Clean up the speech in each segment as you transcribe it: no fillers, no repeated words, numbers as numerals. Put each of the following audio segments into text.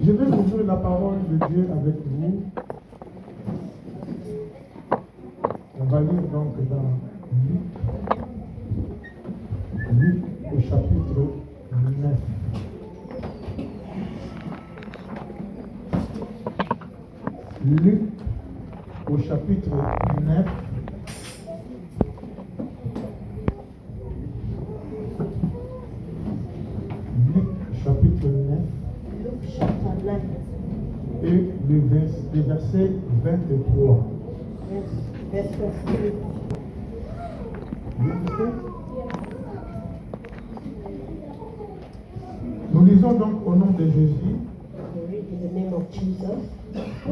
Je vais ouvrir la parole de Dieu avec vous. On va lire donc dans Luc au chapitre 9. Luc au chapitre 9. Luc chapitre 9. Et le verset 23. Nous lisons donc au nom de Jésus.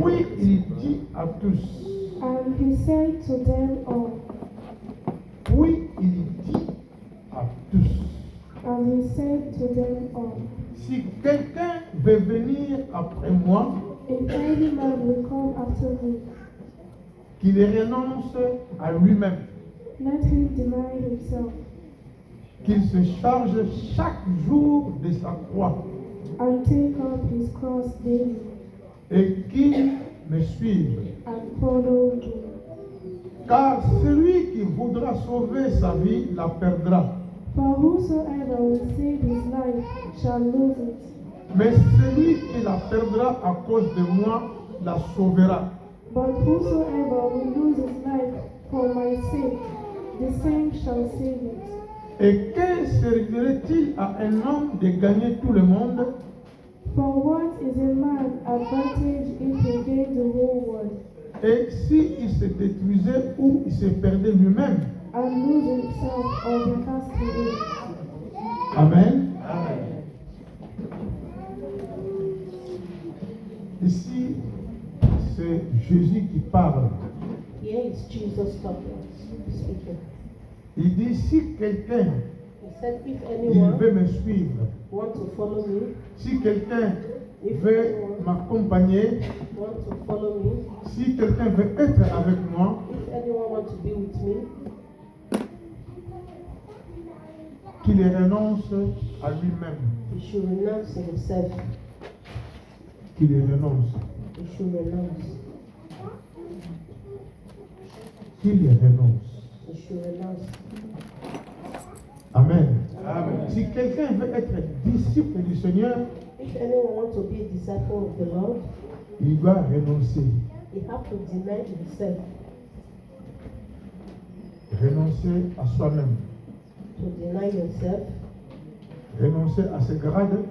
Puis il dit à tous. And he said to them all. Puis il dit à tous. And he said to them all. Si quelqu'un veut venir après moi, if any man will come after me, qu'il renonce à lui-même, let him deny himself, qu'il se charge chaque jour de sa croix, and take up his cross daily, et qu'il me suive. and follow me. Car celui qui voudra sauver sa vie la perdra. For whosoever will save his life shall lose it. Mais celui qui la perdra à cause de moi la sauvera. But whosoever will lose his life for my sake, the same shall save it. Et que servirait-il à un homme de gagner tout le monde For what is a man advantage if he gain the whole world, et s'il se détruisait ou il se perdait lui-même? and lose himself or be cast away? Amen. Amen. Ici, c'est Jésus qui parle. Here is Jesus speaking. Il dit, si quelqu'un He said, if il anyone veut me suivre, want to follow me, si quelqu'un veut m'accompagner, want to follow me, si quelqu'un veut être avec moi, if anyone want to be with me, qu'il renonce à lui-même. he should renounce himself. Qu'il renonce. He should renounce. Qu'il renonce. He should renounce. Amen. Amen. Si quelqu'un veut être disciple du Seigneur, If anyone want to be a disciple of the Lord, il doit renoncer. he have to deny himself. Renoncer à soi-même. To deny yourself, Renoncer à ses grades.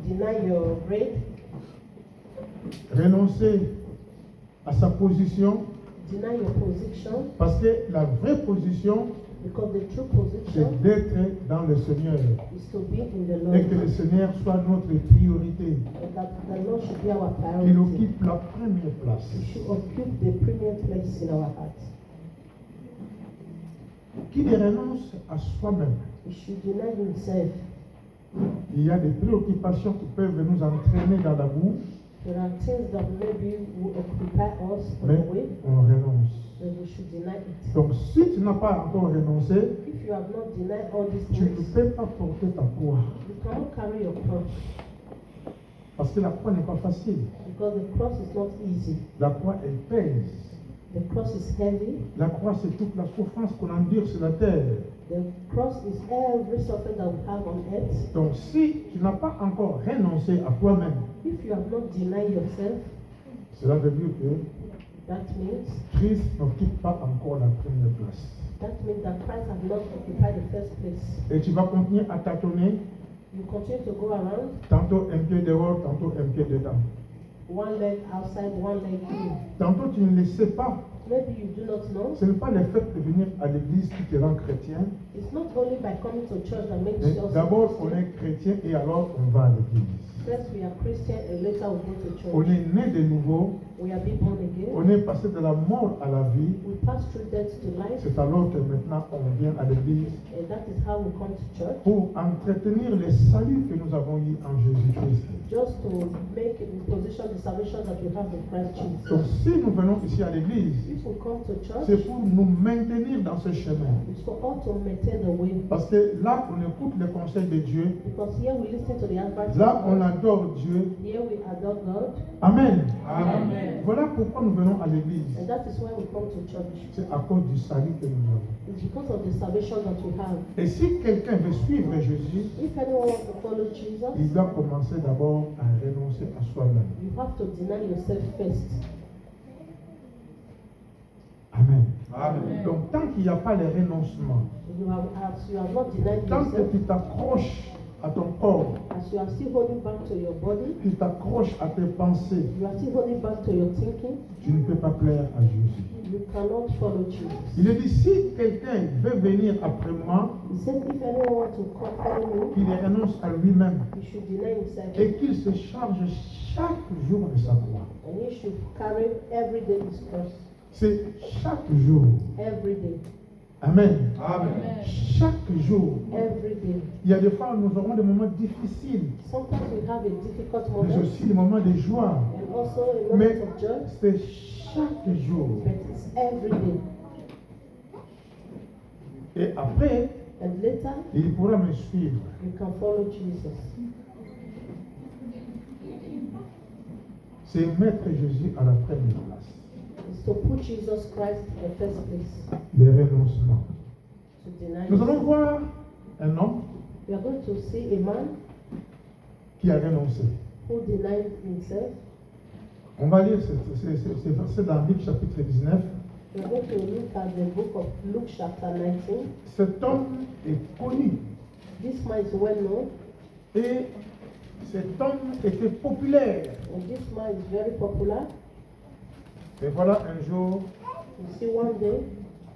deny your grade, Renoncer à sa position. deny your position, Parce que la vraie position, because the true c'est position d'être dans le Seigneur. is to be in the Lord. Et que le Seigneur soit notre priorité. And that the Lord should be our Qu'il priority. occupe la première place. He should occupy the premier place in our hearts. Qu'il renonce à soi-même. He should deny himself. Il y a des préoccupations qui peuvent nous entraîner dans la boue, There are things that maybe will occupy us on mais the way, on renonce. but we should deny it. Donc si tu n'as pas encore renoncé, If you have not denied all these tu ne things, peux pas porter ta croix. you cannot carry your cross, Parce que la croix n'est pas facile. because the cross is not easy. La croix, elle pèse. The cross is heavy. La croix, c'est toute la souffrance qu'on endure sur la terre. The cross is every suffering that we have on earth. Donc si tu n'as pas encore renoncé à toi-même, If you have not denied yourself, cela veut dire que that means Christ n'occupe pas encore la première place. that Christ has not occupied the first place. Et tu vas continuer à tâtonner, You continue to go around, tantôt un pied dehors, tantôt un pied dedans. one leg outside, one leg in. Tantôt tu ne le sais pas. Maybe you do not know. Ce n'est pas le fait de venir à l'église qui te rend chrétien. It's not only by coming to church that makes Mais us d'abord, on Christian. est chrétien et alors on va à l'église. First we are Christian and later we go to On church. est né de nouveau We are being born again. On est passé de la mort à la vie. We pass through death to life. C'est alors que maintenant on vient à l'église And that is how we come to church. pour entretenir les saluts que nous avons eu en Jésus-Christ. Just to make in position the salvation that we have in Christ Donc Jesus. si nous venons ici à l'église, If we come to church, c'est pour nous maintenir dans ce chemin. it's for us to maintain the way. Parce que là, on écoute les conseils de Dieu. Because here we listen to the advice Là, on of God. adore Dieu. Here we adore God. Amen. Amen. Voilà pourquoi nous venons à l'église. And that is why we come to church. C'est à cause du salut que nous avons. It's because of the salvation that we have. Et si quelqu'un veut suivre Jésus, If anyone wants to follow Jesus, il doit commencer d'abord à renoncer à soi-même. you have to deny yourself first. Amen. Amen. Donc, tant qu'il n'y a pas le renoncement, You have not denied tant que yourself, tu t'accroches à ton corps, as you are still holding back to your body, tu t'accroches à tes pensées, you are still holding back to your thinking, tu ne peux pas plaire à Jésus. you cannot follow Jesus. Il est dit, si quelqu'un veut venir après moi, He said, if anyone wants to come follow me, qu'il renonce à lui-même he should deny himself et qu'il se charge chaque jour de sa croix. and he should carry every day his cross. C'est chaque jour. Every day. Amen. Amen. Chaque jour. Every day. Il y a des fois où nous aurons des moments difficiles, Sometimes we have a difficult mais moment aussi des moments de joie. and also a Mais moment of joy, c'est chaque jour. but it's every day. Et après, And later, il pourra me suivre. you can follow Jesus. C'est mettre Jésus à la première place. It's to put Jesus Christ in the first place. Les renoncements. To deny Nous allons yourself. voir un homme We are going to see a man qui a renoncé. who denied himself. On va lire ces versets dans Luc chapitre 19. We are going to look at the book of Luke chapter 19. Cet homme est connu This man is well known, et cet homme était populaire. and this man is very popular. Et voilà, un jour, You see, one day,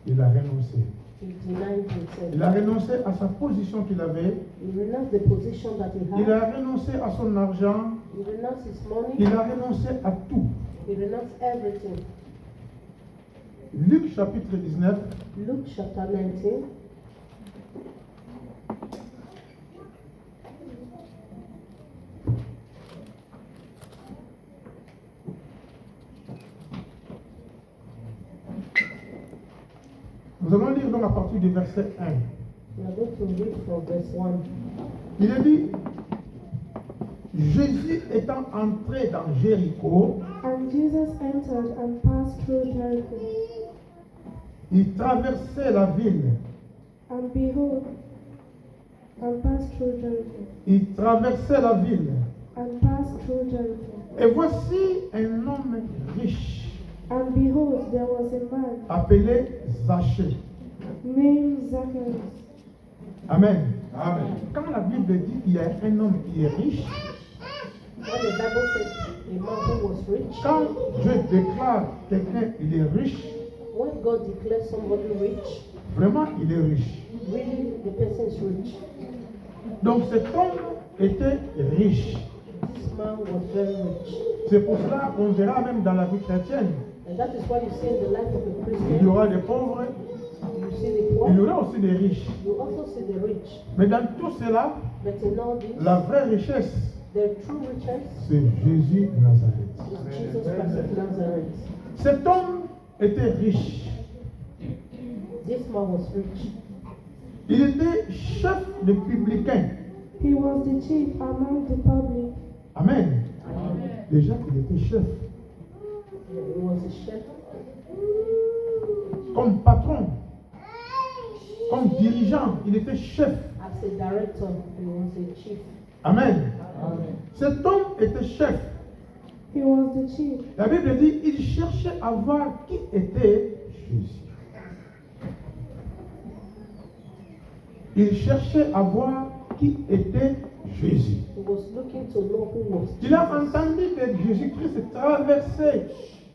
il a renoncé. he denied Il a himself. renoncé à sa position qu'il avait. He renounced the position that he Il had. a renoncé à son argent. He renounced his money. Il a renoncé à tout. He renounced everything. Luc chapitre 19, Luke chapter 19. nous allons lire donc à partir du verset 1. We are going to read from verse 1. Il est dit, Jésus étant entré dans Jéricho, And Jesus entered and passed through Jericho. il traversait la ville. And behold, and passed through Jericho. Il traversait la ville. And passed through Jericho. Et voici un homme riche And behold, there was a man appelé Zachée. named Zacchaeus. Amen. Amen. Quand la Bible dit qu'il y a un homme qui est riche, When the Bible says a man who was rich, quand Dieu déclare quelqu'un il est riche, when God declares somebody rich, vraiment il est riche. really the person is rich. Donc cet homme était riche. This man was very rich. C'est pour cela qu'on verra même dans la vie chrétienne, And that is why you see in the life of a il y Christian, aura des pauvres, you see the il y poor, aura aussi des riches. you also see the rich. Mais dans tout cela, But in all this, la vraie richesse, the true riches c'est Jésus de Nazareth. is Jesus Christ of Nazareth. Cet homme était riche. This man was rich. Il était chef de publicain. He was the chief among the public. Amen. Déjà, il était chef. He was a chef, Comme patron, comme dirigeant, il était chef. as a director, he was a chief. Amen. Cet homme était chef. He was the chief. La Bible dit il cherchait à voir qui était Jésus. Il cherchait à voir qui était Jésus. He was looking to know who was Il a Jesus. entendu que Jésus-Christ traversait.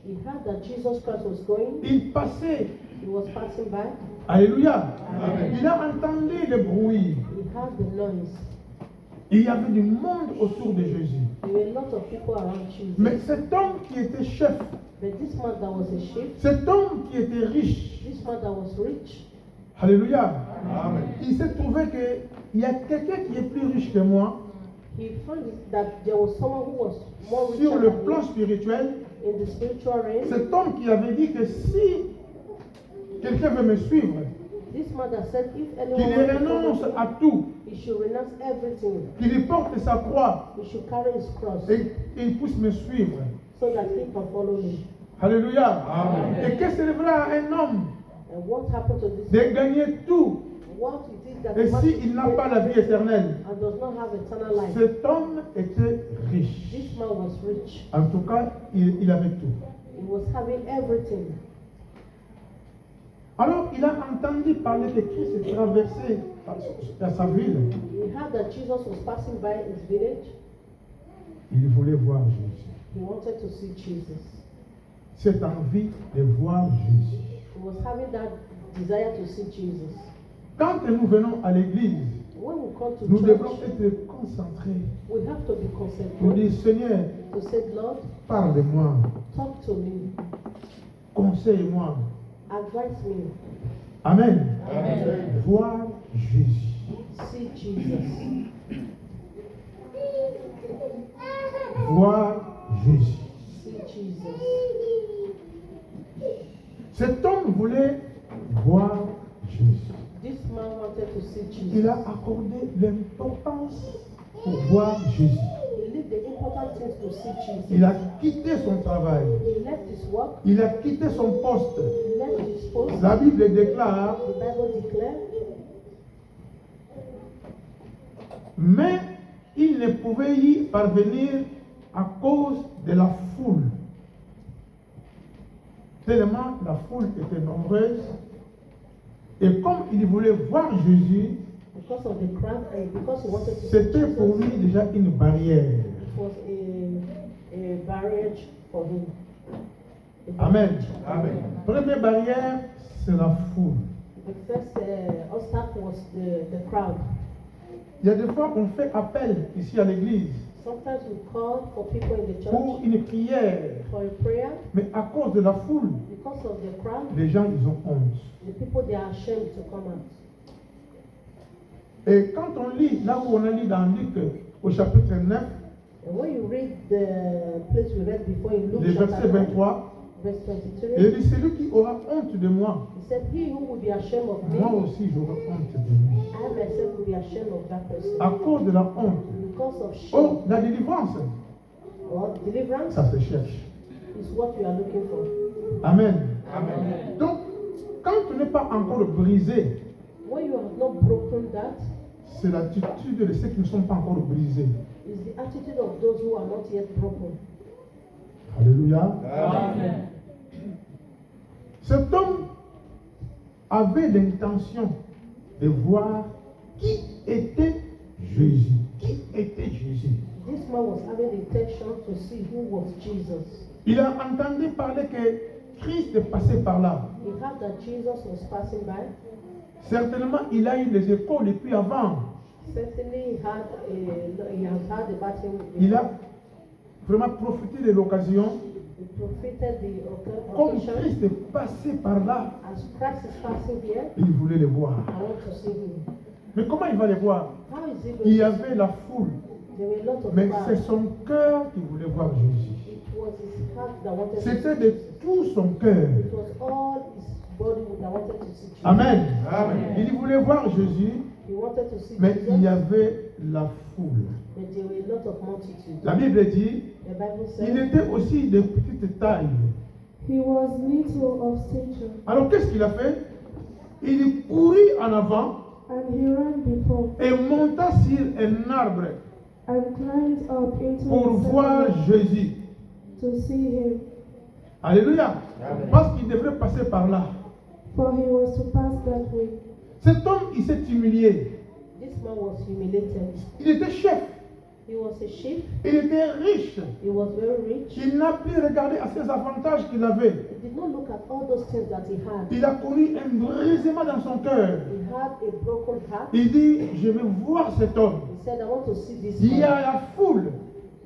He heard that Jesus Christ was going. Il passait. He was passing by. Alléluia. Amen. Il a entendu le bruit. He heard the noise. Il y avait du monde autour de Jésus. There were a lot of people around Jesus. Mais cet homme qui était chef, But this man that was a sheep, cet homme qui était riche, this man that was rich, alléluia, il s'est trouvé qu'il y a quelqu'un qui est plus riche que moi he found that there was someone who was more rich sur le than plan him spirituel. in the spiritual realm. Cet homme qui avait dit que si quelqu'un veut me suivre, This man that said if qu'il anyone wants to renonce follow à him, tout, he should renounce everything. qu'il porte sa croix He should carry his cross et qu'il puisse me suivre. so that he can follow me. Alléluia. Et qu'est-ce que cela à un homme And what happened to this de man? gagner tout What it is that et the man s'il n'a pas la vie éternelle? and does not have eternal life? Cet homme était riche. This man was rich. En tout cas, il avait tout. He was having everything. Alors, il a entendu parler que Christ traversait à sa ville. He heard that Jesus was passing by his village. Il voulait voir Jésus. He wanted to see Jesus. Cette envie de voir Jésus. He was having that desire to see Jesus. Quand nous venons à l'église, When we come to nous devons church, être concentrés. we have to be Nous concentrated dire, Seigneur, to say, Lord, parle-moi, talk to me, conseille-moi. advise me, Amen. Amen. Voir Jésus. see Jesus, Voir Jésus. see Jesus. Cet homme voulait voir Jésus. This man wanted to see Il Jesus. a accordé l'importance pour voir Jésus. He did the important things to see Jesus. Il a quitté son travail. He left his work, Il a quitté son poste. he left his post. La Bible déclare, The Bible declares, mais il ne pouvait y parvenir à cause de la foule. Tellement la foule était nombreuse. Et comme il voulait voir Jésus, because of the crowd and because he wanted to see c'était pour Jesus, lui déjà une barrière. it was a barrier for him. A Amen. barrier. Première barrière, c'est la foule. The first obstacle was the crowd. Il y a des fois on fait appel ici à l'église Sometimes we call for people in the pour church une prière, for a prayer. mais à cause de la foule, Because of the crowd, les gens ils ont honte. the people they are ashamed to come out. Et quand on lit, là où on a lu dans Luc au chapitre 9, And when you read the place we read before in Luke le verset chapter 9, 23, verse il 23, dit celui qui aura honte de moi, he said, he who will be ashamed of me, moi aussi j'aurai honte de lui. I myself will be ashamed of that person. À cause de la honte. Because of shame Oh, la délivrance, or deliverance ça se cherche. is what you are looking for. Amen. Amen. Donc, quand tu n'es pas encore brisé, When you have not broken that, c'est l'attitude de ceux qui ne sont pas encore brisés. is the attitude of those who are not yet broken. Alléluia. Amen. Cet homme avait l'intention de voir qui était Jésus. Qui était Jésus? This man was having the intention to see who was Jesus. Il a entendu parler que Christ est passé par là. He heard that Jesus was passing by. Certainement, il a eu les échos depuis avant. Certainly he has heard about him. Il a vraiment profité de l'occasion. He profited the Comme occasion. Christ est passé par là, As Christ is passing here, il voulait le voir. I want to see him. Mais comment il va le voir? How is he Il y going to avait la foule, There were a lot of mais crowds. c'est son cœur qui voulait voir Jésus. It was his heart that wanted to see C'était de Jesus. tout son cœur. It was all his body that wanted to see Jesus. Amen. Il voulait voir Jésus, He wanted to see mais Jesus, il y avait la foule. but there were a lot of multitudes. La Bible dit, The Bible il says était aussi de petite taille. He was little of stature, Alors qu'est-ce qu'il a fait? Il courut en avant and he ran before et monta sur un arbre and climbed up into pour the voir cedar Jésus. to see him, Alléluia. Parce qu'il devrait passer par là. for he was to pass that way. Cet homme, il s'est humilié. this man was humiliated. Il était chef. He was a sheep. Il était riche. He was very rich. Il n'a pu regarder à ses avantages qu'il avait. He did not look at all those things that he had. Il a connu un brisement dans son cœur. He had a broken heart. Il dit, je vais voir cet homme. He He said, I want to see this Il y a man la foule.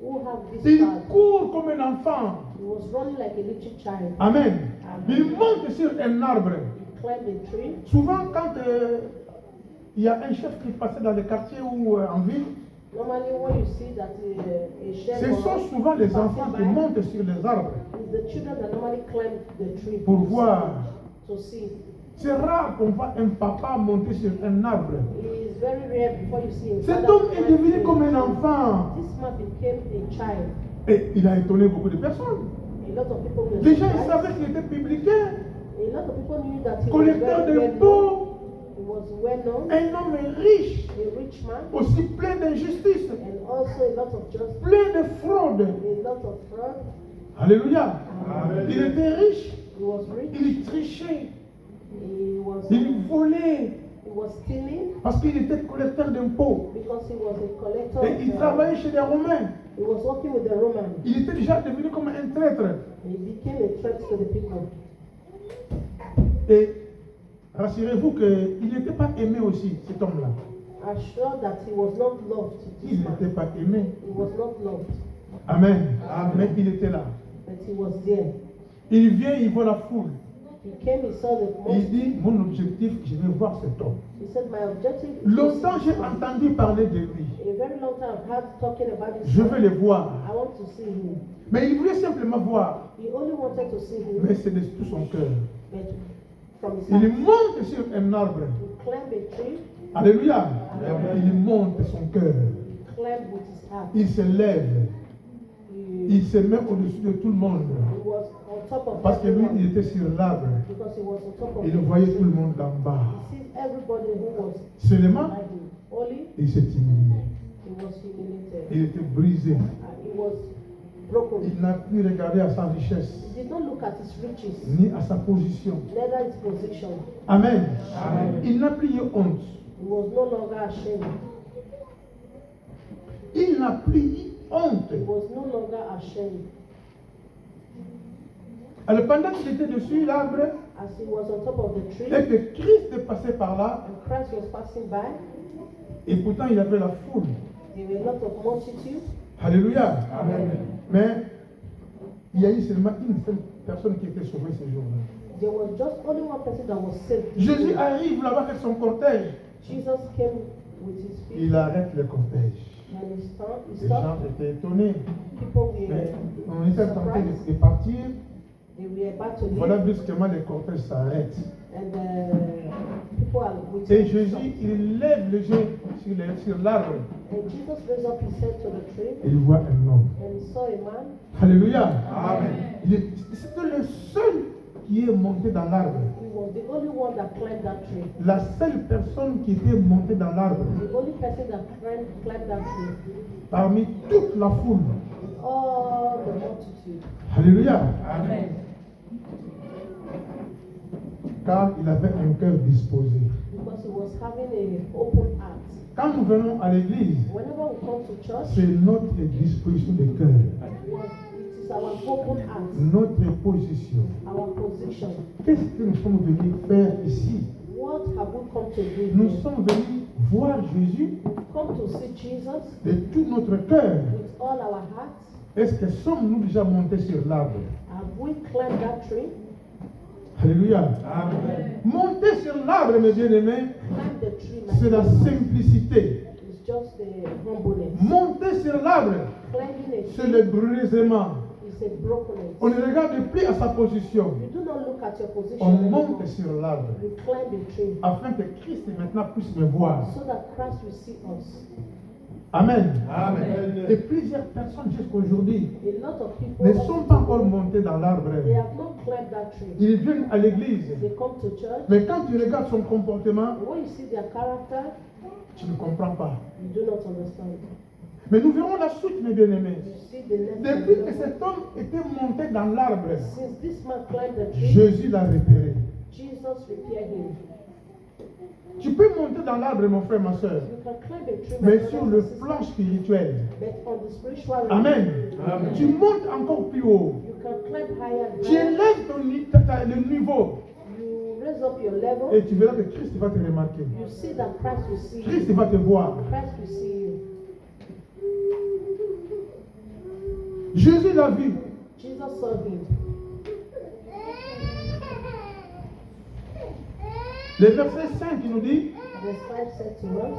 who have this Il father. court comme un enfant. He was running like a little child. Amen. Il monte sur un arbre. He climbed a tree. Souvent, quand il y a un chef qui passait dans les quartiers ou en ville, Normally, when you see that a chef ce sont souvent les enfants qui montent sur les arbres it's the children that normally climb the tree pour voir. to see. C'est rare qu'on voit un papa monter sur un arbre. It is very rare before you see him. Cet homme est devenu comme un enfant. This man became a child. Et il a étonné beaucoup de personnes. A lot of people were Les gens ils surprised. savaient qu'il était publicain, A lot of people knew that he was collecteur very well known. d'impôts, He was well known, un homme riche, a rich man, aussi plein d'injustice, and also a lot of justice, plein de fraude. a lot of fraud. Alléluia. Il était riche, He was rich. il trichait, He il volait, was stealing parce qu'il était collecteur d'impôts. because he was a collector. Et il travaillait chez les Romains. He was working with the Romans. Il était déjà devenu comme un traître. He became a threat to the people. Et rassurez-vous qu'il n'était pas aimé aussi, cet homme-là. I'm sure that he was not loved. This Il man. n'était pas aimé. He was not loved, Amen. Mais il était là. but he was there. Il vient, il voit la foule. He came, he saw the Il multitude. dit, mon objectif, je vais voir cet homme. He said, my objective is to Longtemps, see j'ai this man. entendu parler de lui. A very long time I've heard talking about this Je man. veux le voir. I want to see him. Mais il voulait simplement voir. He only wanted to see him, Mais c'est de tout son cœur. but from his Il heart. monte sur un arbre. He climbed a tree, Alléluia. Il monte son cœur. climbed with his heart. Il se lève. He, Il se met au-dessus de tout le monde. he was on top of Parce que lui, everyone il était sur l'arbre. because he was on top of Il the voyait tree. tout le monde d'en bas. He sees everybody who was Seulement, like him. Only il s'est humilié. he was humiliated. Il était brisé. He was broken. Il n'a plus regardé à sa richesse, He did not look at his riches, ni à sa position. neither his position. Amen. Il n'a plus eu honte. He was no longer ashamed. Il n'a plus eu honte. He was no longer ashamed. Alors pendant qu'il était dessus l'arbre As he was on top of the tree, et que Christ est passé par là, and Christ was passing by, et pourtant il avait la foule. there were a lot of multitude. Alléluia. Mais il y a eu seulement une seule personne qui était sauvée ce jour-là. There was just only one person that was saved. Jésus arrive là-bas avec son cortège. Jesus came with his feet Il arrête le cortège. and he Les gens stopped. étaient étonnés. People Mais were on était en train surprised. de partir. They were about to leave, Voilà brusquement le cortège s'arrête. and people are Et waiting. Jésus, il lève les yeux sur l'arbre. And Jesus raised up his head to the tree, Et il voit un homme. and he saw a man. Alléluia. C'était le seul qui est monté dans l'arbre. He was the only one that climbed that tree. La seule personne qui était montée dans l'arbre. The only person that climbed that tree. Parmi toute la foule. All the multitude. Alléluia. Car il avait un cœur disposé. Because he was having an open heart. Quand nous venons à l'église, Whenever we come to church, c'est notre disposition de cœur, it is our open heart, notre position. our position. Qu'est-ce que nous sommes venus faire ici? What have we come to do Nous here? sommes venus voir Jésus We've come to see Jesus de tout notre cœur. with all our hearts. Est-ce que sommes-nous déjà montés sur l'arbre? Have we climbed that tree? Alléluia. Monter sur l'arbre, mes bien-aimés, Climb the tree, c'est la simplicité. It's just the humbleness. Monter sur l'arbre, Climbing a c'est tree le brisement. is a brokenness. On ne regarde plus à sa position. You do not look at your position On anymore. monte sur l'arbre You climb the tree afin que Christ maintenant puisse me voir. so that Christ will see us. Amen. Et plusieurs personnes jusqu'aujourd'hui A lot of people ne sont pas encore montées dans l'arbre. they have not climbed that tree. Ils viennent à l'église. They come to church. Mais quand tu regardes son comportement, When you see their character, tu ne comprends pas. you do not understand. Mais nous verrons la suite, mes bien-aimés. You see the next Depuis que level. cet homme était monté dans l'arbre, Since this man climbed the tree, Jésus l'a repéré. Jesus repaired him. Tu peux monter dans l'arbre, mon frère, ma soeur, You can climb a tree, my mais brothers sur and le sisters, plan spirituel. but on the spiritual realm, Amen. Tu montes encore plus haut. you can climb higher and Tu higher. élèves le niveau. You raise up your level, Et tu verras que Christ va te remarquer. you see that Christ will see Christ you. va te voir. Christ will see you. Jésus l'a vu. Jesus saw him. Le verset 5 il nous dit, Verse 5 said to us,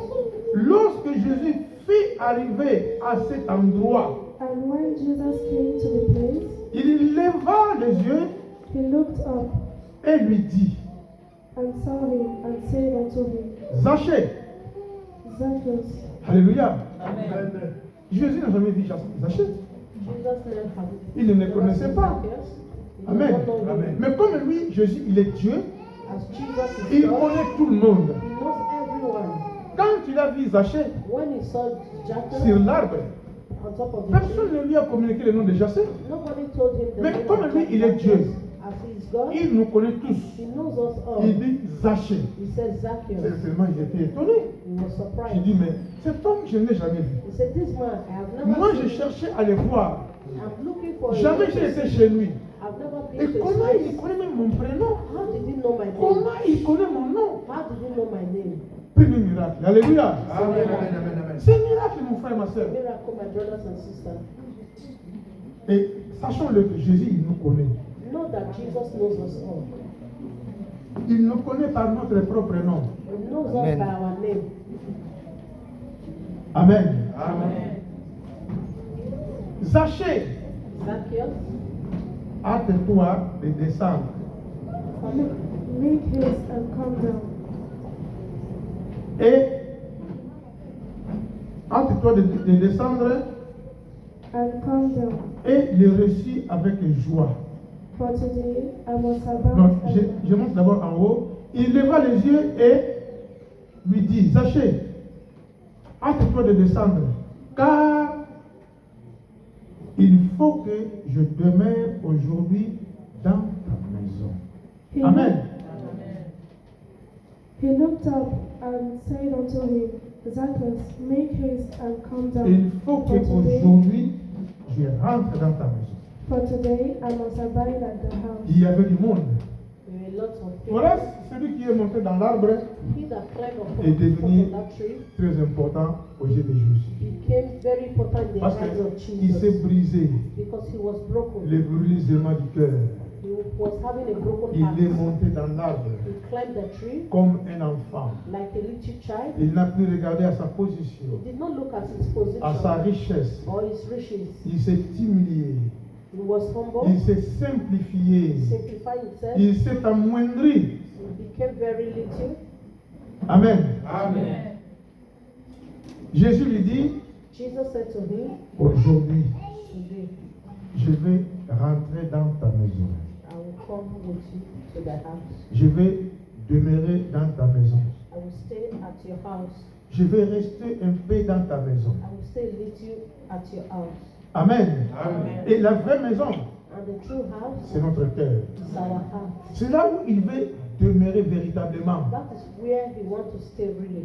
lorsque Jésus fit arriver à cet endroit, And when Jesus came to the place, il leva les yeux he looked up et lui dit, and saw him and said unto him, Zachée. Zacchaeus. Alléluia. Amen. Jésus n'a jamais vu Zachée. Jesus never had. Il ne le connaissait pas. Amen. Amen. Mais comme lui, Jésus, il est Dieu, As Jesus is il God, connaît tout le monde. he knows everyone. Quand il a vu Zachée When he saw Zacchaeus sur l'arbre, on top of the personne tree, ne lui a communiqué le nom de Zachée. nobody told him the Mais name comme of lui, il est Dieu. Zacchaeus. As he is God, Il nous connaît tous. he knows us all. Il dit Zachée. He said C'est Zacchaeus. seulement j'étais étonné. He was J'ai surprised. dit, mais cet homme, je ne l'ai jamais vu. He said, this man, I have never Moi, seen je him. cherchais à le voir. I'm looking for Jamais him. j'ai été chez lui. I've never Et been to his comment il place. connaît même mon prénom? How did he know my name? Comment il connaît mon nom? How did he know my name? Premier miracle. Alléluia. Amen. Amen. C'est un miracle, mon frère, ma soeur. Miracle, my brothers and sisters. Et sachons-le que Jésus, il nous connaît. Know that Jesus knows us all. Il nous connaît par notre propre nom. He knows us Amen. by our name. Amen. Amen. Zachée, Zacchaeus, hâte-toi de descendre. Make haste and come down. Et hâte-toi de descendre And come down. et le reçut avec joie. For today I was about Donc, je monte d'abord en haut. Il leva les yeux et lui dit, Zachée, hâte-toi de descendre, car il faut que je demeure aujourd'hui dans ta maison. He Amen. He looked up and said unto him, Zacchaeus, make haste and come down. Il faut que aujourd'hui je rentre dans ta maison. For today I must abide at the house. Il y avait du monde. there were lots of people. Voilà celui qui est monté dans l'arbre, He that climbed est upon devenu that tree très important aux yeux de Jésus. became very important in the Parce eyes of qu'il s'est Jesus brisé because he was broken. le brisement du cœur. He was having a broken Il heart. est monté dans l'arbre He climbed the tree comme un enfant. like a little child. Il n'a plus regardé à sa position, He did not look at his à sa position richesse. or his riches. Il s'est humilié. He was humble. Il s'est simplifié. He simplified himself. Il s'est amoindri. He became very little. Amen. Amen. Jésus lui dit, Jesus said to him, aujourd'hui, today je vais rentrer dans ta maison. I will come with you to the house. Je vais demeurer dans ta maison. I will stay at your house. Je vais rester un peu dans ta maison. I will stay little at your house. Amen. Amen. Et la vraie maison, And the true house c'est notre cœur. is our heart. C'est là où il veut demeurer véritablement. That is where he wants to stay really.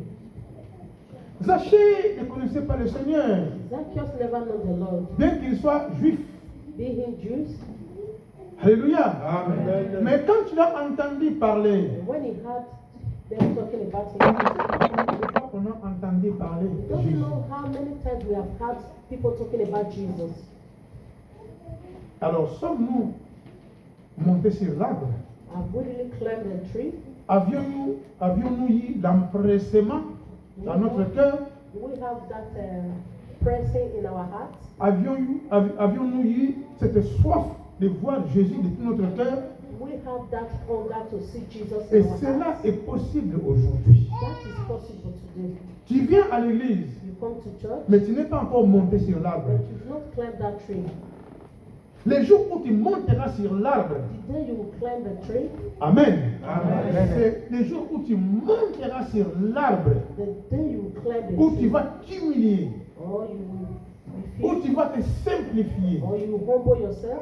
Zachée ne connaissait pas le Seigneur, Zacchaeus never knew the Lord. bien qu'il soit juif. Being Jews, Alléluia. Amen. Mais quand tu l'as entendu parler, when he heard them talking about him, je crois qu'on a entendu parler you de don't Jésus. know how many times we have heard people talking about Jesus. Alors, sommes-nous montés sur l'arbre? Have we really climbed the tree? Avions-nous eu l'empressement dans notre cœur? Do we have that pressing in our hearts? Avions-nous eu cette soif de voir Jésus de tout notre cœur? We have that hunger to see Jesus Et in our cela hearts. est possible aujourd'hui. That is possible today. Tu viens à l'église, You come to church, mais tu n'es pas encore monté sur l'arbre. but you've not climbed that tree. Les jours où tu monteras sur l'arbre, The day you will climb the tree, Amen. Amen. C'est les jours où tu monteras sur l'arbre, the day you will climb the où tu tree, vas t'humilier, or you will be où feeble, tu vas te simplifier, or you will humble yourself,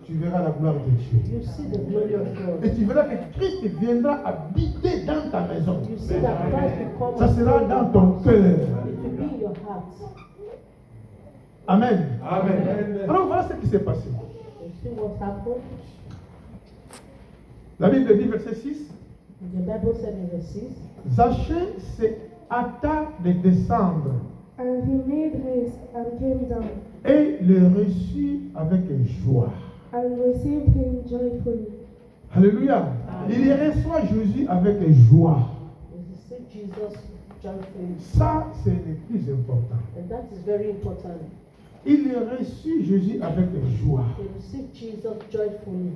tu verras la gloire de Dieu. you see the glory of God. Et tu verras que Christ viendra habiter dans ta maison. You see that Christ will come Ça and sera stay in dans your ton house. cœur. It will be in your heart. Amen. Amen. Alors voilà ce qui s'est passé. You see what happened? La Bible dit, verset 6, The Bible said in verse 6, Zachée se hâta de descendre And he made haste and came down, et le reçut avec joie. and received him joyfully. Alléluia. Il reçoit Jésus avec joie. he received Jesus joyfully. Ça, c'est le plus important. And that is very important. Il reçut Jésus avec joie. He received Jesus joyfully.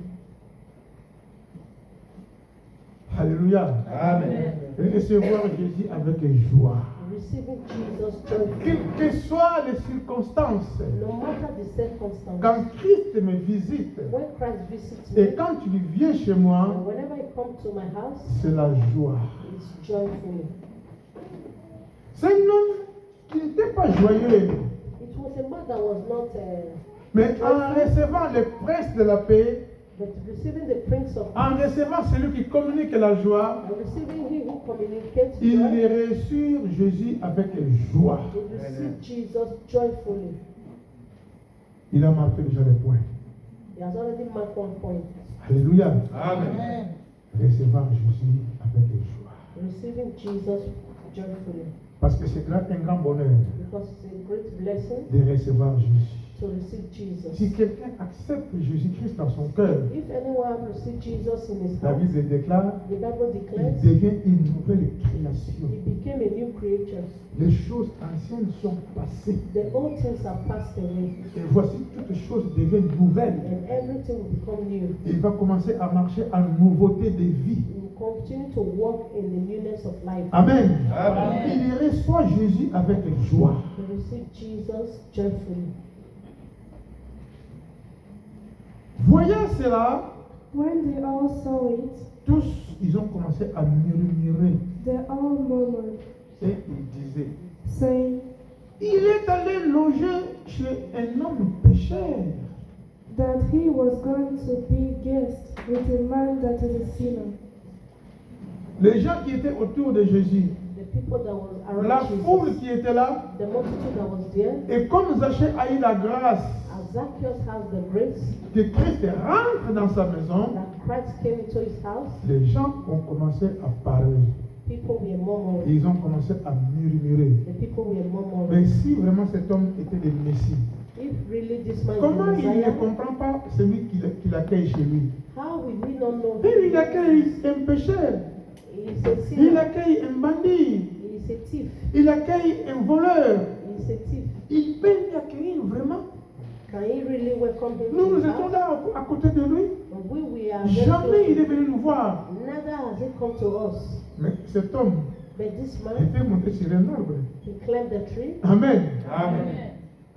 Alléluia. Amen. Recevoir Jésus avec joie. Receiving Jesus joyfully. Quelles que soient les circonstances, No matter the circumstance. quand Christ me visite When Christ visits et me, quand il vient chez moi, and whenever he comes to my house, c'est la joie. it's joyful. C'est un homme qui n'était pas joyeux, It was a man that was not, mais en recevant le prince de la paix, but receiving the Prince of en Peace, recevant celui qui communique la joie, and receiving him who communicates il joy, reçut Jésus avec joie. he received Jesus joyfully. Il a marqué déjà le point. He has already marked one point. Alléluia. Amen. Recevoir Jésus avec joie. Receiving Jesus joyfully. Parce que c'est là un grand bonheur Because it's a great blessing de recevoir Jésus. to receive Jesus. Si quelqu'un accepte Jésus-Christ dans son cœur, If anyone receives Jesus in his la heart, Bible déclare, the Bible il declares devient une nouvelle création. he became a new creature. Les choses anciennes sont passées. The old things are passed away, Et voici, toutes les choses deviennent nouvelles. and everything will become new. Il va commencer à marcher en nouveauté de vie. We will continue to walk in the newness of life. Amen. Amen. Il reçoit Jésus avec joie. We receive Jesus joyfully. Voyant cela, When they all saw it, tous, ils ont commencé à murmurer. they all murmured, Et ils disaient, saying il est allé loger chez un homme pécheur. that he was going to be guest with a man that is a sinner. Les gens qui étaient autour de Jésus, The people that was la around foule Jesus, qui était là, the multitude that was there, et comme Zachée a eu la grâce as Zacchaeus has the grace que Christ rentre dans sa maison, that Christ came into his house, les gens ont commencé à parler. people were murmuring. Ils ont commencé à murmurer. The people were murmuring. Mais si vraiment cet homme était le Messie, If really this man comment is the il ne Messiah, comprend pas celui qui l'accueille chez lui? how will we not know Et il accueille un pécheur, he is a il sinner? accueille un bandit, He is a thief. il accueille un voleur. He is a thief. Il peut l'accueillir vraiment. Can he really welcome him Nous, to nous his étions house? là à côté de lui. And we are Jamais il est very venu nous voir. close. Neither has he come to us. Mais cet homme But this man, était monté sur un arbre. he climbed the tree. Amen. Amen.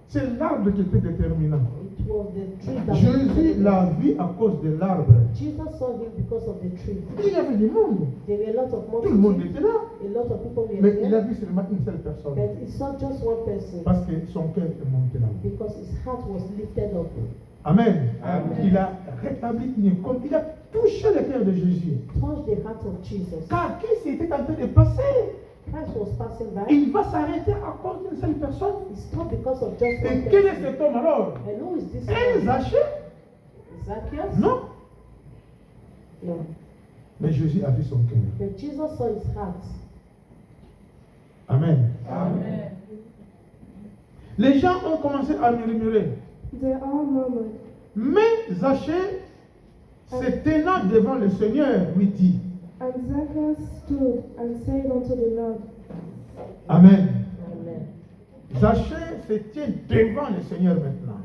C'est l'arbre qui était déterminant. It was the tree that Jésus l'a vu à cause de l'arbre. Jesus saw him because of the tree. Il y avait du monde. There were a lot of Tout le monde multitude. était là. A lot of people were Mais il a there. vu seulement une seule personne. But he saw just one person Parce que son cœur est monté là. because his heart was lifted up. Amen. Amen. Il a rétabli une comme il a touché le cœur de Jésus. Touched the heart of Jesus. Car Christ était en train de passer. Christ was passing by. Il va s'arrêter à cause d'une seule personne. He stopped because of just one Et quel est person. cet homme alors? And who is this Un man? Zachée? Zacchaeus? Non. No. Mais Jésus a vu son cœur. But Jesus saw his heart. Amen. Amen. Les gens ont commencé à murmurer. They all murmured. Mais Zachée, se tenant devant le Seigneur, lui dit, And Zacchaeus stood and said unto the Lord, Amen. Amen. Zachée se tient devant le Seigneur maintenant.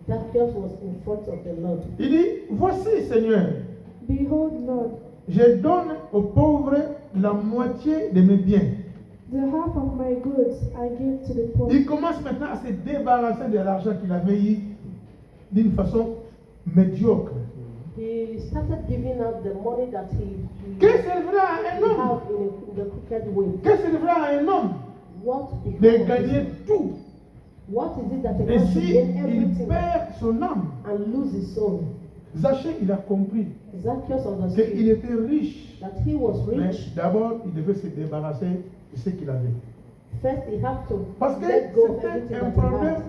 Zacchaeus was in front of the Lord. Il dit, voici Seigneur, Behold, Lord, je donne aux pauvres la moitié de mes biens. the half of my goods I give to the poor. Il commence maintenant à se débarrasser de l'argent qu'il avait eu d'une façon médiocre. He started giving out the money that he Que servira à un homme? have in the crooked way. Que servira à un homme What de becomes of gagner this? tout What is it that a et man should si gain il everything perd son âme? and lose his soul? Zachée, il a compris Zacchaeus qu'il understood était riche, that he was mais rich. d'abord il devait se débarrasser de ce qu'il avait. First, he had to Parce que let go of c'était everything un that he problème had.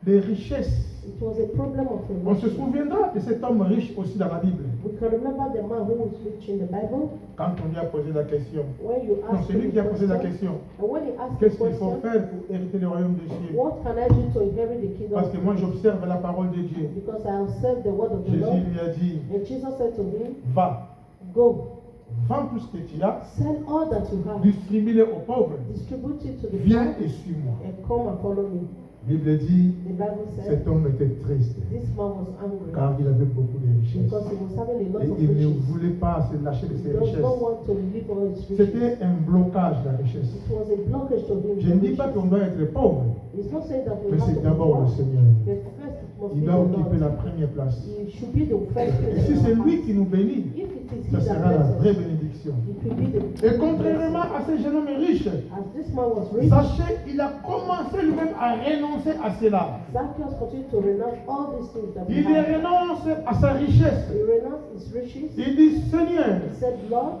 des richesses. It was a problem of On se riches. souviendra de cet homme riche aussi dans la Bible. We can remember the man who was rich in the Bible. Quand on lui a posé la question. When you Non, ask c'est lui him qui a the posé la question, question. and when he asked the Qu'est-ce qu'il faut question, faire pour hériter le royaume des cieux? what can I do to inherit the kingdom? Parce que moi j'observe la parole de Dieu. Because I have served the word of the Jésus Lord. lui a dit, And Jesus said to him, va, go, vends tout ce que tu as, sell all that you have, distribue-le aux pauvres, distribute it to the viens poor, et suis-moi. and come and follow me. La Bible dit, The Bible said cet homme était triste, this man was angry car il avait beaucoup de richesses. because he was having a lot Et of il ne riches. voulait pas se lâcher de He ses does richesses. not want to live on his riches. C'était un blocage, la richesse. It was a blockage to him. Je ne dis pas qu'on doit être pauvre, It's not saying that we mais have c'est to be d'abord le poor, Seigneur. but first it must Il be doit the occuper la Lord. première place. He should be the first Et place si in c'est our lui heart. qui nous bénit, If it is ça he that sera la blesses vraie us, bénédiction. it will be the Et contrairement à ce jeune homme riche, as this man was rich, Zachée, il a commencé lui-même à renoncer à cela. Zacchaeus continued to renounce all these things that he Il had. renonce à sa richesse. He renounced his riches. Il dit, Seigneur, He said, Lord,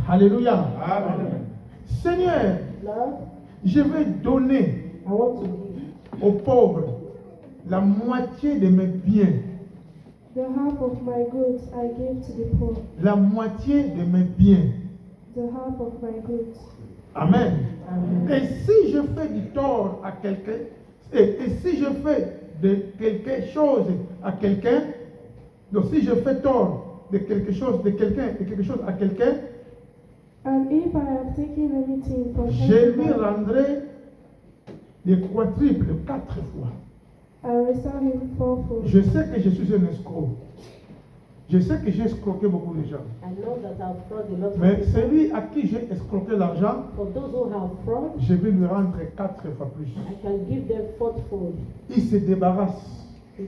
alléluia, Amen. Seigneur, Lord, je vais donner I want to give aux pauvres la moitié de mes biens, The half of my goods I gave to the poor. la moitié de mes biens. The half of my goods. Amen. Amen. Et si je fais du tort à quelqu'un, et si je fais de quelque chose à quelqu'un, donc si je fais tort de quelque chose à quelqu'un, And if I have taken anything from je lui anyone, rendrai le quadruple 4 fois. I restore him fourfold. Je sais que je suis un escroc. Je sais que j'ai escroqué beaucoup de gens. I know that I've fraud a lot of Mais people. celui à qui j'ai escroqué l'argent, For those who have fraud, je vais lui rendre 4 fois plus. I can give them fourfold. Il se débarrasse. He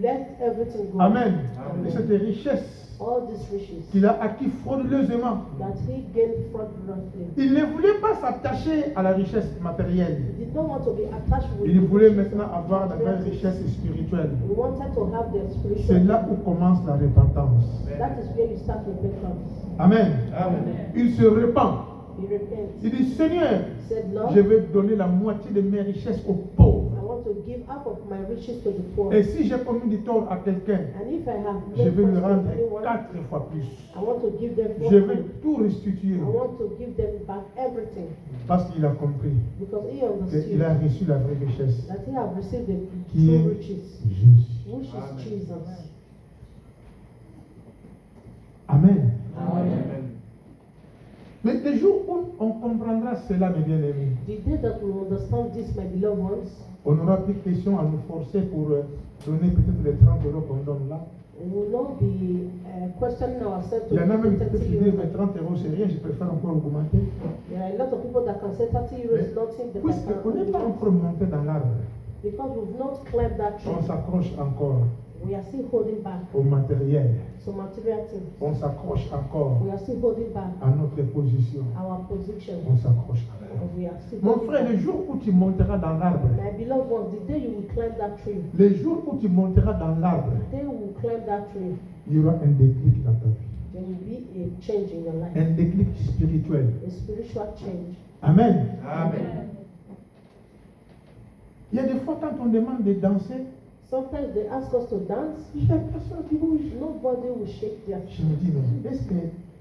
let everything go. Amen. Amen. De cette richesse All these riches qu'il a acquis frauduleusement. that he gained fraudulently. Il ne voulait pas s'attacher à la richesse matérielle. He did not want to be attached with Il the voulait riches maintenant of avoir la vraie wealth. richesse spirituelle. He wanted to have their spiritual. C'est là où commence la repentance. That is where you start repentance. Amen. Amen. Il se repent. He repents. Il dit, Seigneur, He said, Lord, je vais donner la moitié de mes richesses aux pauvres. I want to give half of my riches to the poor. Et si j'ai commis du tort à quelqu'un, And if I have je made vais lui friends rendre with anyone, 4 fois plus. I want to give them Je vais fourfold. tout restituer I want to give them back everything parce qu'il a compris because he qu'il understood a reçu la vraie richesse that he have received the qui true est riches, Jésus. which is Amen. Jesus. Amen. Amen. Mais le jour où on comprendra cela, mes bien-aimés, The day that we understand this, my beloved ones, on n'aura plus de questions à nous forcer pour donner peut-être les 30 euros qu'on donne là. we will not be questioning ourselves to Il y en a même qui give peuvent 30 se dire, euros. mais 30 euros c'est rien, je préfère encore augmenter. There are a lot of people that can say 30 euros is nothing, but I Puisqu'on n'est pas can encore monté dans l'arbre, because we've not climbed that on tree. s'accroche encore We are still holding back au matériel, to material things. on s'accroche encore We are still holding back à notre position, our position. on s'accroche encore. We are still Mon holding frère, le back. jour où tu monteras dans l'arbre, My beloved ones, the day you will climb that tree, le jour où tu monteras dans l'arbre, the day you will climb that tree, il y aura un déclic dans ta vie, there will be a change in your life, un déclic spirituel. a spiritual change. Amen. Amen. Il y a des fois quand on demande de danser, Sometimes they ask us to dance, il n'y a personne qui bouge. nobody will shake their Je me dis, mais est-ce que...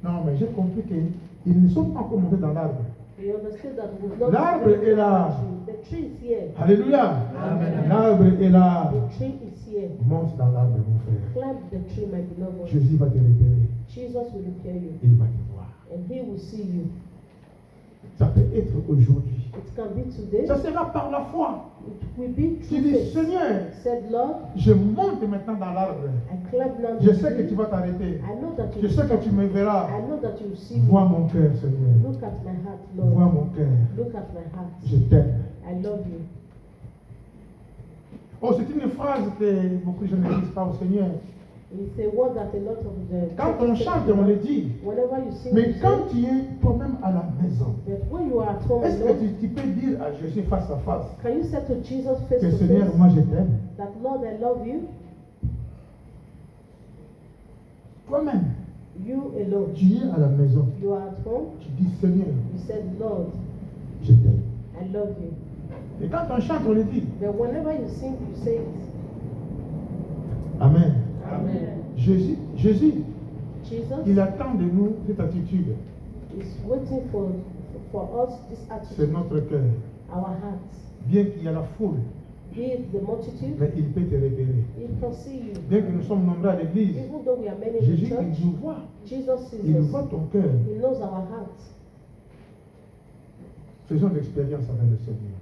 Non, mais j'ai compris qu'ils ne sont pas encore montés dans l'arbre. You understand that we've not L'arbre est là. The tree is here. Alléluia. Amen. L'arbre est là. The tree is here. Monte dans l'arbre, mon frère. Climb the tree, my beloved ones. Jésus va te repérer. Jesus will repair you, Il va te voir. and he will see you. Ça peut être aujourd'hui. It can be today. Ça sera par la foi. It will be Tu through dis, faith. Seigneur, Said, Lord, je monte maintenant dans l'arbre. I climb down Je the sais que tree. tu vas t'arrêter. I know that you Je will sais que stop. tu me verras. I know that you will see me. Vois mon cœur, Seigneur. Look at my heart, Vois Lord. mon cœur. Look at my heart. Je t'aime. I love you. Oh, c'est une phrase que beaucoup de gens ne disent pas au Seigneur. It's a word that a lot of the Quand on chante, on le dit. whenever you sing, Mais you quand sing. tu es toi-même à la maison, But when you are at home est-ce que alone, tu peux dire à Jésus face à face can you say to Jesus face que to Seigneur, face moi je t'aime? that Lord, I love you? Toi-même, You alone. tu es à la maison. You are at home. Tu dis Seigneur, You said, Lord, je t'aime. I love you. Et quand on chante, on le dit. But whenever you sing, you say it. Amen. Amen. Jésus, Jesus il attend de nous cette attitude. is waiting for us this C'est attitude, notre cœur. our hearts. Bien qu'il y a la foule, Be it the multitude, mais il peut te repérer. he can see you. Bien que nous sommes nombreux à l'église, Even though we are many in the Jésus, church, il nous voit. Jesus sees Il us. voit ton cœur. He knows our hearts. Faisons l'expérience avec le Seigneur.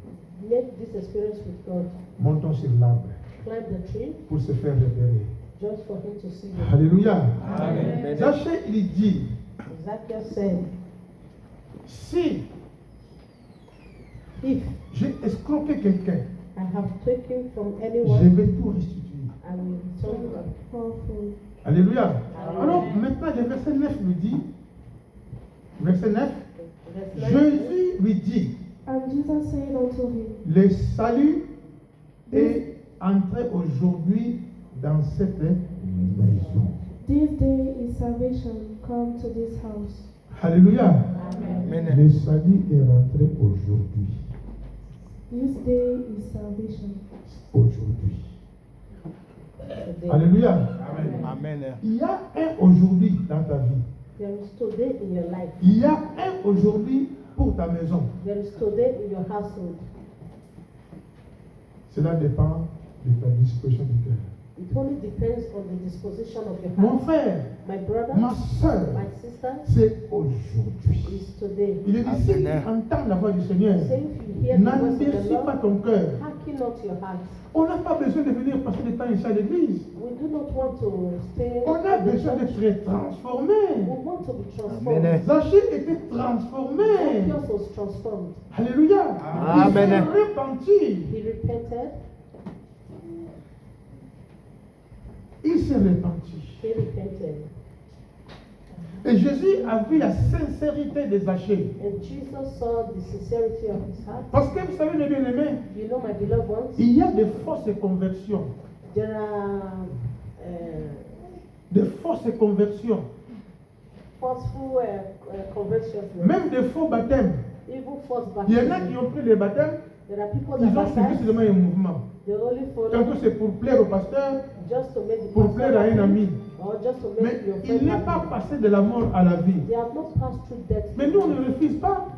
Make this experience with God. Montons sur l'arbre Climb the tree pour se faire repérer. just for him to see you. Alléluia. Amen. Zachée, il dit, Zacchaeus said, si if j'ai escroqué quelqu'un, I have taken from je anyone, vais tout restituer. I will return back. Powerful. Alléluia. Amen. Alors maintenant, le verset 9 nous dit, verset 9, Verse 9 Jésus lui dit, And Jesus said unto him, le salut est entré aujourd'hui dans cette maison. This day is salvation come to this house. Alléluia. Amen. Le salut est rentré aujourd'hui. This day is salvation. Aujourd'hui. Today. Alléluia. Amen. Amen. Il y a un aujourd'hui dans ta vie. There is today in your life. Il y a un aujourd'hui pour ta maison. There is today in your household. Cela dépend de ta disposition du cœur. It only depends on the disposition of your Mon heart. frère, My brother, ma soeur, my sister, c'est aujourd'hui. is today. Il est dit, si tu Amen. entends la voix du Seigneur, Say if you hear the voice of the n'endurcis pas Lord, ton cœur. hearken not your heart. On n'a pas besoin de venir passer du temps ici à l'église. We do not want to stay On a in the besoin church. d'être transformé. We want to be transformed. Amen. Zachée était transformé. Zacchaeus was transformed. Alléluia. Amen. Il s'est repenti. He repented. Il s'est repenti. He repented. Et Jésus a vu la sincérité de Zachée. And Jesus saw the sincerity of his heart. Parce que vous savez, mes bien-aimés, You know, my beloved ones, il y a des fausses conversions. there are Des fausses conversions. forceful conversions, Même des faux baptêmes. even false Il y en a qui baptism. ont pris les baptêmes, There are people ils that ont suivi baptize, seulement un mouvement. they only follow Tantôt c'est pour plaire au pasteur, just to make the pour pastor plaire à un happy, ami. or just to Mais make your il friend n'est pas happy. passé de la mort à la vie. They have not passed through death. Mais nous, on ne refuse pas.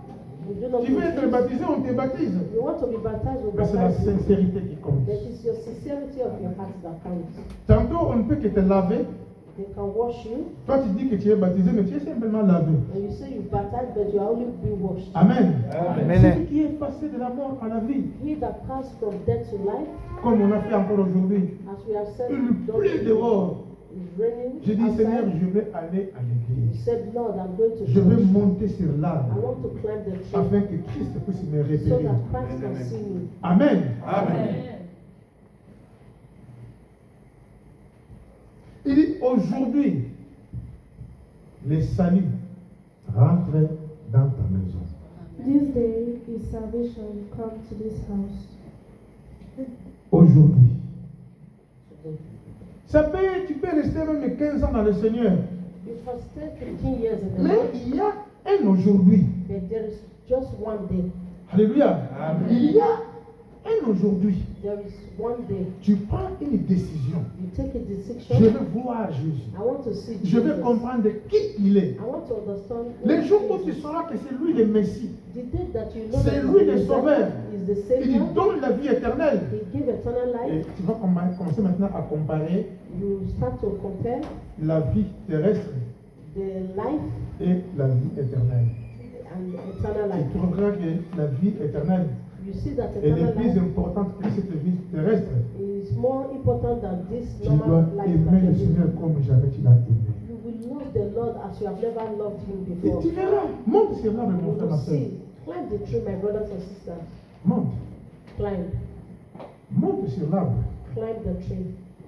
We do not Tu veux être refuse. baptisé, on te baptise. You want to be baptized, we Mais c'est la baptize you. sincérité qui compte. That is your sincerity of your heart that counts. Tantôt, on ne peut que te laver. They can wash you, Toi, tu dis que tu es baptisé, mais tu es simplement lavé. and you say you baptized, but you are only being washed. Amen. Amen. Celui qui est passé de la mort à la vie, He that passed from death to life, comme on a fait encore aujourd'hui, as we have said, il don't pleut dehors. is raining Je dis, Seigneur, outside. je vais aller à You l'église. said, Lord, I'm going to Je vais church. monter sur I l'arbre want to climb the tree afin que Christ puisse me so repérer. that Christ can see me. Amen. Amen. Il dit, aujourd'hui, le salut rentre dans ta maison. This day is salvation come to this house. Aujourd'hui. Today. Ça peut, tu peux rester même 15 ans dans le Seigneur. You can stay 15 years in the Mais Lord, il y a un aujourd'hui. but there is just one day. Alléluia. Amen. Il y a un aujourd'hui. There is one day. Tu prends une décision. You take a Je decision. veux voir Jésus. I want to see Je veux Jesus. comprendre qui il est. I want to understand who Le jour où he tu is. sauras que c'est lui le Messie, The day that you know c'est that lui he le is sauveur. the Il Savior, donne la vie éternelle. he give eternal Et life. tu vas commencer maintenant à comparer You start to compare la vie terrestre the life et la vie éternelle. and eternal Tu life. trouveras que la vie éternelle You see that elle est eternal plus life importante que cette vie terrestre. is more important than this Tu dois normal life aimer that le you live. Seigneur comme jamais tu l'as aimé. You will love the Lord as you have never loved him Et before. tu verras, monte sur l'arbre, You mon frère, will ma soeur. see. Climb the tree, my brothers and sisters. Monte, Climb. monte sur l'arbre. Climb the tree.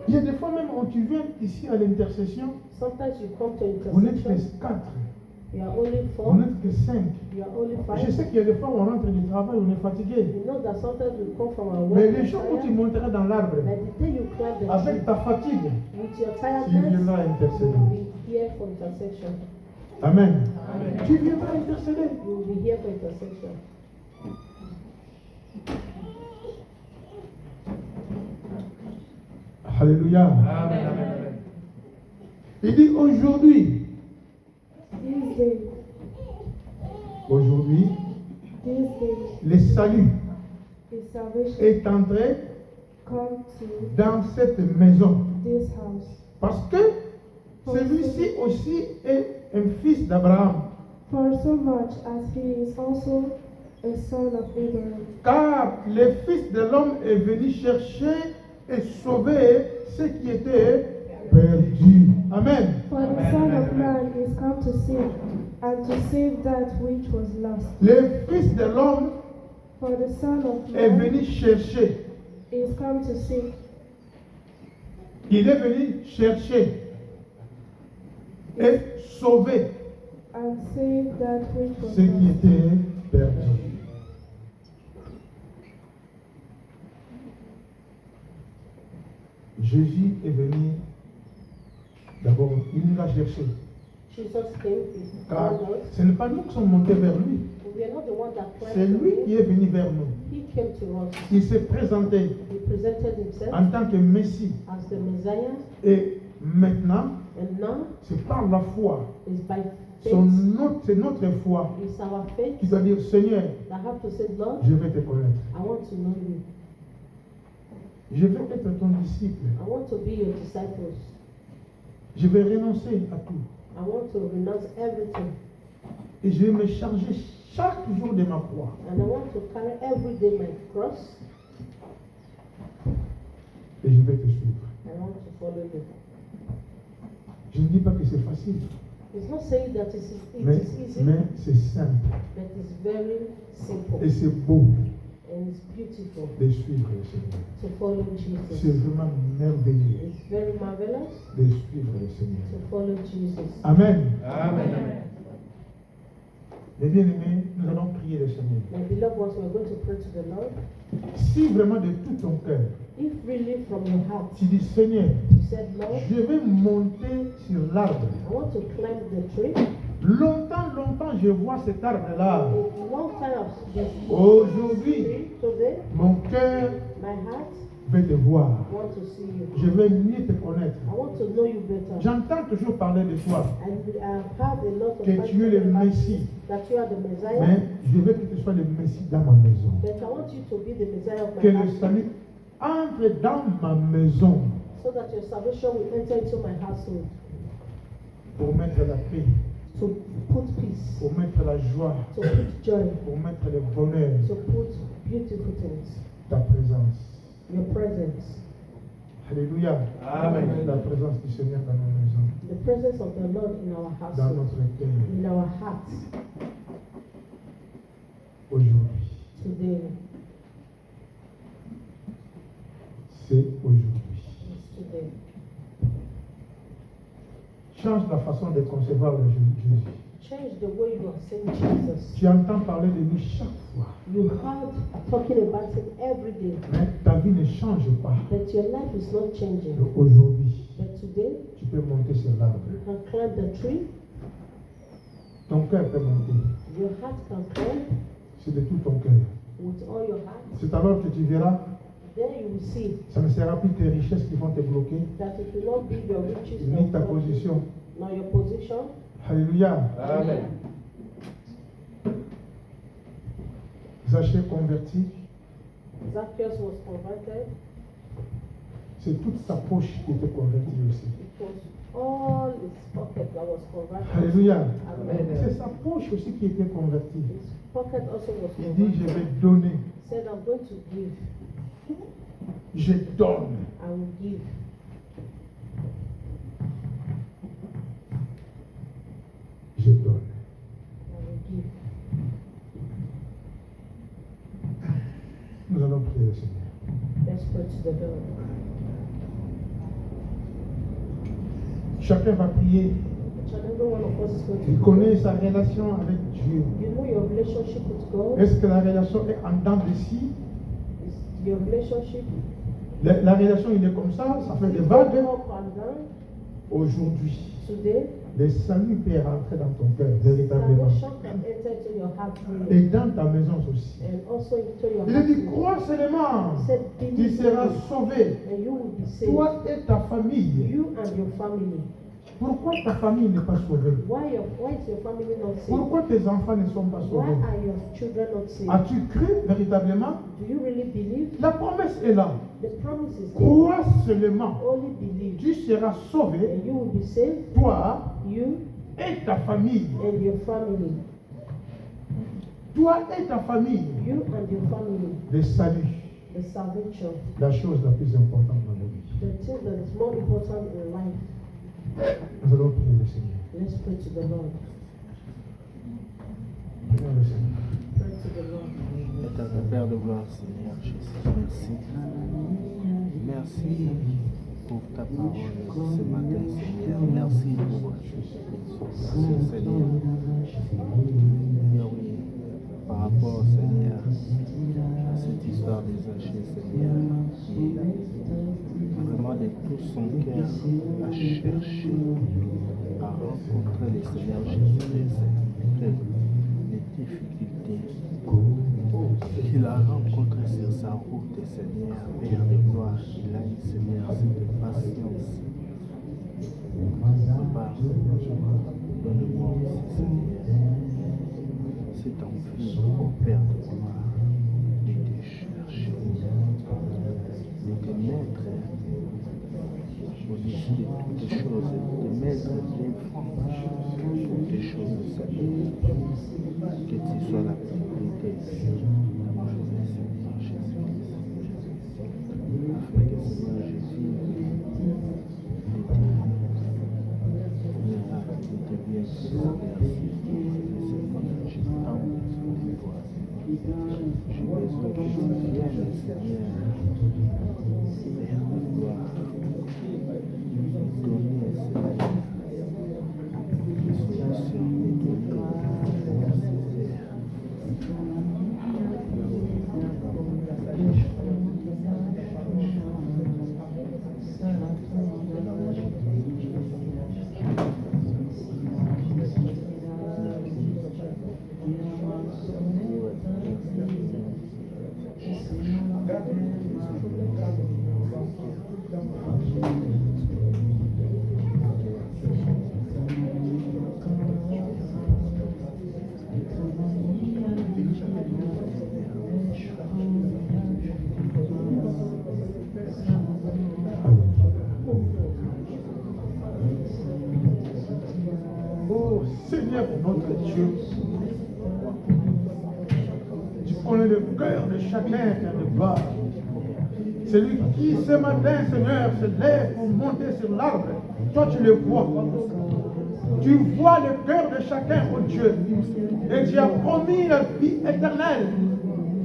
Il y a des fois même quand tu viens ici à l'intercession, Sometimes you come to vous n'êtes que intercession. 4, You are only vous 4. n'êtes que 5. You are only Je 5. sais qu'il y a des fois où on rentre du travail, on est fatigué. You know that sometimes we come from our work. Mais and les jours où tu tired. monteras dans l'arbre, But the day you climb the tree avec ta fatigue, with your tu tiredness, viendras you intercéder. will be here for intercession. Amen. Amen. Tu viendras intercéder. You will be here for intercession. Alléluia. Amen. Amen. Il dit aujourd'hui, This day, aujourd'hui, le salut His salvation est entré come to dans cette maison. this house. Parce que celui-ci aussi est un fils d'Abraham. For so much as he is also a son of Abraham. Car le Fils de l'homme est venu chercher et sauver ce qui était perdu. Amen. For the Son of Man is come to seek and to save that which was lost. Le Fils de l'homme For the Son of est Man venu chercher. is come to seek Il est venu chercher et sauver and save that which was ce qui lost. était perdu. Jésus est venu, d'abord, il nous a cherché. Jesus came, he Car found us. ce n'est pas nous qui sommes montés vers lui, We are not the one that c'est climbed to lui him. qui est venu vers nous. He came to us. Il s'est présenté He presented himself en tant que Messie. as the Messiah, Et maintenant, and now c'est par la foi, is by c'est faith. notre foi It's our faith qui doit dire, Seigneur, that have to say, Lord, je vais te connaître. I want to know you. Je vais être ton disciple. I want to be your disciples. Je vais renoncer à tout. I want to renounce everything. Et je vais me charger chaque jour de ma croix. And I want to carry every day my cross. Et je vais te suivre. I want to follow you. Je ne dis pas que c'est facile, It's not saying that it mais, is easy, mais c'est simple. but it's very simple. Et c'est beau And it's beautiful de suivre le Seigneur. to follow C'est Jesus. vraiment merveilleux It's very marvelous de suivre le Seigneur. to follow Jesus. Amen. Amen. Les bien-aimés, nous allons prier le Seigneur. My beloved ones, we're going to pray to the Lord. Si vraiment de tout ton cœur, If really from your heart tu dis Seigneur, you said, Lord, je vais monter sur l'arbre. I want to climb the tree. Longtemps, je vois cet arbre-là. A long time I've been Aujourd'hui, today, mon cœur my heart veut te voir. want to see you. Je veux mieux te connaître. I want to know you better. J'entends toujours parler de toi, And I've heard a lot of que times tu es le about Messie. that you are the Messiah. Mais je veux que tu sois le Messie dans ma maison. But I want you to be the Messiah of Que my le house, salut entre dans ma maison so that your salvation will enter into my household, pour mettre la paix, to put peace, pour mettre la joie, to put joy, pour mettre le bonheur, to put beautiful things, ta présence. your presence, Alléluia. Amen. La présence du Seigneur dans nos maisons, the presence of the Lord in our dans household, notre cœur, in our hearts aujourd'hui. today. C'est aujourd'hui. It's today. Change la façon de concevoir le Jésus. Change the way you are saying Jesus. Tu entends parler de lui chaque fois, You heard talking about him every day, mais ta vie ne change pas. but your life is not changing. Donc aujourd'hui, But today, tu peux monter sur l'arbre. you can climb the tree. Ton cœur peut monter. Your heart can climb C'est de tout ton cœur. with all your heart. C'est alors que tu verras, Then you will see ça ne sera plus tes richesses qui vont te bloquer, that it will not be your riches ni ta position. nor your position. Alléluia. Amen. Zachée converti, Zacchaeus was converted. c'est toute sa poche qui était convertie aussi. It was all his pocket that was converted. Alléluia. Amen. C'est sa poche aussi qui était convertie. His pocket also was Il dit, je converted. vais donner. He said, I'm going to give. Je donne. I will give. Je donne. I will give. Nous allons prier le Seigneur. Let's pray to the Lord. Chacun va prier. Each and every one of us is going Il to connaît sa relation avec Dieu. You know your relationship with God. Est-ce que la relation est en dents de scie? Is your relationship La relation, il est comme ça fait des vagues. up and down Aujourd'hui, today. le salut peut rentrer dans ton cœur, véritablement. Salvation can enter into your heart Et really, dans ta maison aussi. and also into your Il heart. dit, crois seulement, He said, tu believe seras only, sauvé. and you will be saved. Toi et ta famille. You and your family. Pourquoi ta famille n'est pas sauvée? Why is your family not saved? Pourquoi tes enfants ne sont pas Why sauvés? are your children not saved? As-tu cru véritablement? Do you really believe? La promesse est là. The promise is there. Crois seulement. Only believe, Tu seras sauvé, and you will be saved. toi You et ta famille. and your family. Toi et ta famille. You and your family. Le salut, The salvation. la chose la plus importante dans la vie. The thing that is more important in life. Nous allons prier le Seigneur. Let's pray to the Lord. Prions le Seigneur. Pray to the Lord. Éternel Père de gloire, Seigneur Jésus, merci. Merci pour ta parole ce matin, Seigneur. Merci pour ce Seigneur. Seigneur, oui, par rapport, Seigneur, à cette histoire des Zachée, Seigneur, qui vraiment de tout son cœur a cherché à rencontrer le Seigneur Jésus, les difficultés qu'il a rencontrées sur sa route, Seigneur, Père de gloire, il a eu, Seigneur, cette patience. Papa, donne-moi aussi, Seigneur, cette envie, ô Père de gloire, de te chercher, de te mettre au-dessus de toutes les choses, de mettre l'image sur toutes les choses, Seigneur, que tu sois la priorité dans ma journée, Seigneur Jésus-Christ, afin que Seigneur Jésus de bien se traverser, Seigneur, j'ai tant besoin de toi, j'ai besoin que tu viennes, Seigneur, Père de gloire, donner, Seigneur, les solutions, les donner, Seigneur. Oh Seigneur notre Dieu, tu connais le cœur de chacun, Père de gloire. Celui qui ce matin, Seigneur, se lève pour monter sur l'arbre, toi tu le vois. Tu vois le cœur de chacun, oh Dieu. Et tu as promis la vie éternelle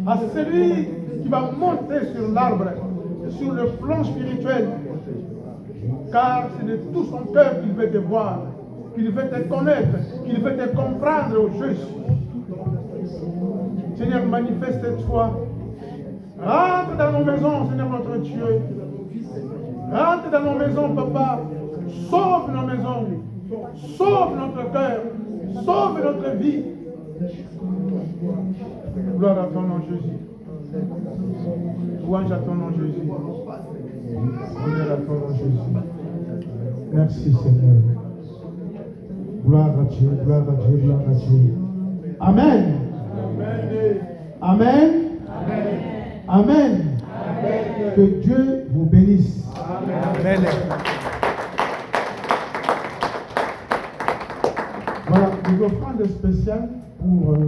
à celui qui va monter sur l'arbre, sur le plan spirituel. Car c'est de tout son cœur qu'il veut te voir, qu'il veut te connaître, qu'il veut te comprendre au juste. Seigneur, manifeste-toi. Rentre dans nos maisons, Seigneur notre Dieu. Rentre dans nos maisons, Papa. Sauve nos maisons. Sauve notre cœur. Sauve notre vie. Gloire à ton nom, Jésus. Louange à ton nom, Jésus. Honneur à ton nom, Jésus. Merci, Seigneur. Gloire à Dieu, gloire à Dieu, gloire à Dieu. Amen. Amen. Amen. Que Dieu vous bénisse. Amen. Voilà, une offrande spéciale pour